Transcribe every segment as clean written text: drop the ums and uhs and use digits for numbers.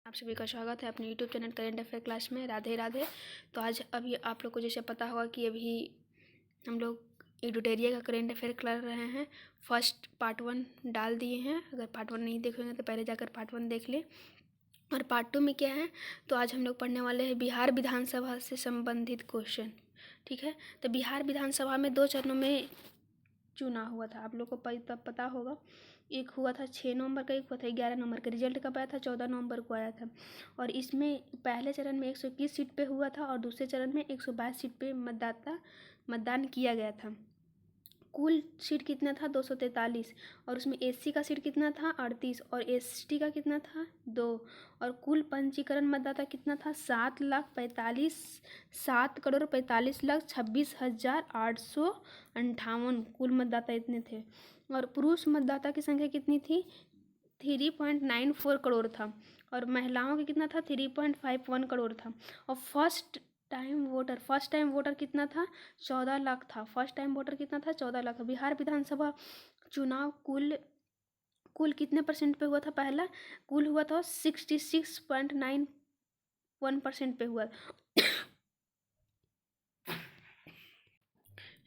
आप सभी का स्वागत है अपने YouTube channel current affair class में। राधे राधे। तो आज अभी आप लोग को जैसे पता होगा कि अभी हम लोग एडुटेरिया का करेंट अफेयर कर रहे हैं। फर्स्ट पार्ट 1 डाल दिए हैं। अगर पार्ट 1 नहीं देखेंगे तो पहले जाकर पार्ट 1 देख लें। और पार्ट 2 में क्या है, तो आज हम लोग पढ़ने वाले हैं बिहार विधानसभा से संबंधित क्वेश्चन। ठीक है, तो बिहार विधानसभा में 2 चरणों में चुनाव हुआ था। आप लोग को तब पता होगा, एक हुआ था 6 नवंबर का, एक हुआ था 11 नवंबर का। रिजल्ट कब आया था? 14 नवंबर को आया था। और इसमें पहले चरण में 121 सीट पे हुआ था और दूसरे चरण में 122 सीट पे मतदान किया गया था। कुल सीट कितना था? 243। और उसमें एससी का सीट कितना था? 38। और एसटी का कितना था? 2। और कुल पंजीकरण मतदाता कितना था? 7,45,26,26,858 कुल मतदाता इतने थे। और पुरुष मतदाता की संख्या कितनी थी? 3.94 करोड़ था। और महिलाओं का कितना था? 3.51 करोड़ था। और फर्स्ट टाइम वोटर कितना था? 14 लाख था। फर्स्ट टाइम वोटर कितना था? 14 लाख। बिहार विधानसभा चुनाव कुल कितने परसेंट पे हुआ था? पहला कुल हुआ था 66.91% पे हुआ।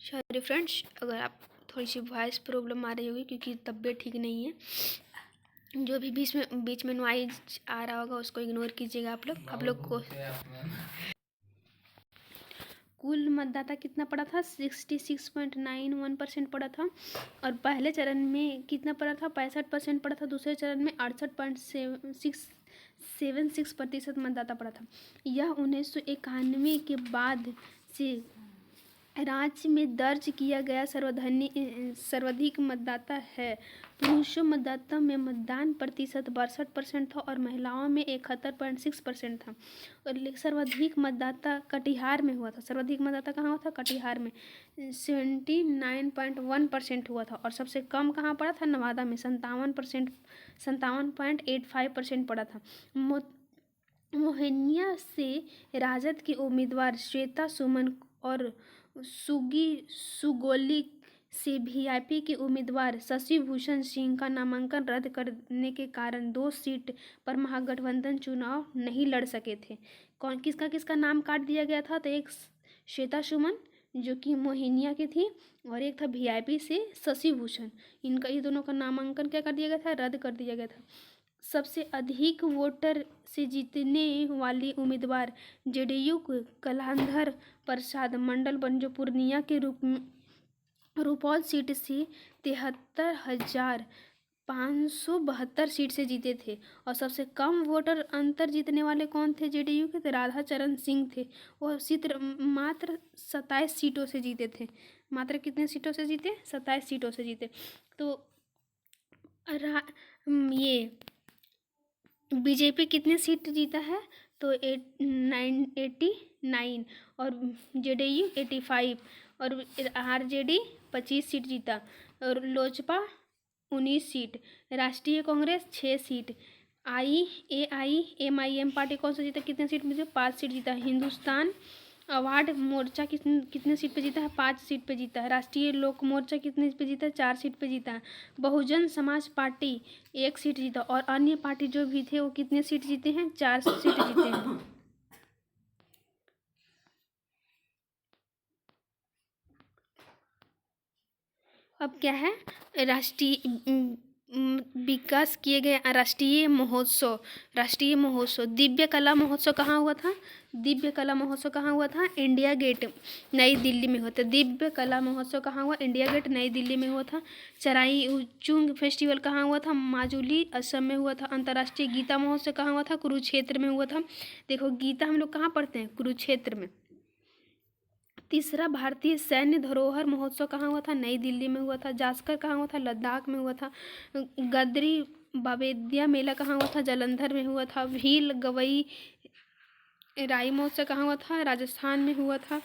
सॉरी फ्रेंड्स, अगर आप थोड़ी सी वॉइस प्रॉब्लम आ रही होगी क्योंकि तबीयत ठीक नहीं है। जो भी बीच में नॉइज आ रहा होगा उसको इग्नोर कीजिएगा आप लोग को। कुल मतदाता कितना पड़ा था? 66.91% पड़ा था। और पहले चरण में कितना पड़ा था? 65% पड़ा था। दूसरे चरण में 68.76% मतदाता पड़ा था। यह 1991 के बाद से राज्य में दर्ज किया गया सर्वाधिक मतदाता है। पुरुषों मतदाता में मतदान प्रतिशत 62% था और महिलाओं में 71.6% था। और सर्वाधिक मतदाता कटिहार में हुआ था। सर्वाधिक मतदाता कहाँ हुआ था? कटिहार में 79.1% हुआ था। और सबसे कम कहाँ पड़ा था? नवादा में 57.85% पड़ा था। मोहनिया से राजद की उम्मीदवार श्वेता सुमन और सुगोली से वीआईपी के उम्मीदवार शशि भूषण सिंह का नामांकन रद्द करने के कारण 2 सीट पर महागठबंधन चुनाव नहीं लड़ सके थे। किसका नाम काट दिया गया था? तो एक श्वेता सुमन जो कि मोहिनिया की थी और एक था वीआईपी से शशि भूषण। ये दोनों का नामांकन क्या कर दिया गया था? रद्द कर दिया गया था। सबसे अधिक वोटर से जीतने वाली उम्मीदवार जेडीयू कलांधर प्रसाद मंडल जो पूर्णिया के रुपौल सीट से 73,572 सीट से जीते थे। और सबसे कम वोटर अंतर जीतने वाले कौन थे जेडीयू के? तो राधा चरण सिंह थे। वो मात्र 27 सीटों से जीते थे। मात्र कितने सीटों से जीते? 27 सीटों से जीते। तो ये बीजेपी कितने सीट जीता है? तो 89 और जेडीयू 85 और आरजेडी 25 सीट जीता। और लोजपा 19 सीट, राष्ट्रीय कांग्रेस 6 सीट, AIAMIM पार्टी कौन सा जीता? कितने सीट में से? 5 सीट जीता। हिंदुस्तान अवार्ड मोर्चा कितने सीट पे जीता है? 5 सीट पे जीता है। राष्ट्रीय लोक मोर्चा कितने पे जीता है? 4 सीट पे जीता है। बहुजन समाज पार्टी 1 सीट जीता। और अन्य पार्टी जो भी थे वो कितने सीट जीते हैं? 4 सीट जीते हैं। अब क्या है? विकास किए गए राष्ट्रीय महोत्सव दिव्य कला महोत्सव कहाँ हुआ था? दिव्य कला महोत्सव कहाँ हुआ था? इंडिया गेट नई दिल्ली में हुआ था। दिव्य कला महोत्सव कहाँ हुआ? इंडिया गेट नई दिल्ली में हुआ था। चराई चुंग फेस्टिवल कहाँ हुआ था? माजुली असम में हुआ था। अंतर्राष्ट्रीय गीता महोत्सव कहाँ हुआ था? कुरुक्षेत्र में हुआ था। देखो, गीता हम लोग कहाँ पढ़ते हैं? कुरुक्षेत्र में। तीसरा भारतीय सैन्य धरोहर महोत्सव कहाँ हुआ था? नई दिल्ली में हुआ था। जास्कर कहाँ हुआ था? लद्दाख में हुआ था। गदरी बाबेदिया मेला कहाँ हुआ था? जालंधर में हुआ था। भील गवई राई महोत्सव कहाँ हुआ था? राजस्थान में हुआ था।